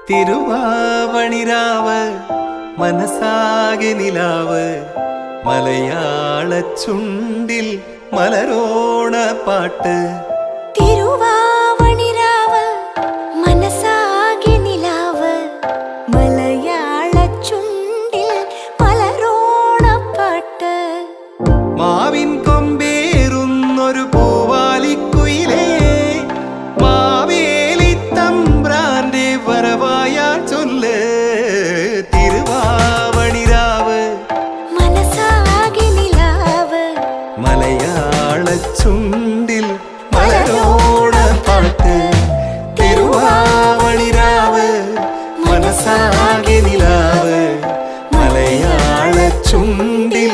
തിരുവാവണിരാവ് മനസാകെ നിലാവ് മലയാള ചുണ്ടിൽ മലരോണ പാട്ട്. തിരുവാവണിരാവ് മനസാകെ നിലാവ് മലയാള ചുണ്ടിൽ മലരോണ പാട്ട്. മാവിൻ കൊമ്പേറുന്നൊരു പൂവാലിക്കുയിലേ മാവേലി തമ്പ്രാന്റെ വരവായാ ചൊല്ല്. തിരുവാവണിരാവ് മനസാകെ നിലാവ് മലയാള ചുണ്ടിൽ മലരോണ പാട്ട്. തിരുവാവണിരാവ് മനസാകെ നിലാവ് മലയാള ചുണ്ടിൽ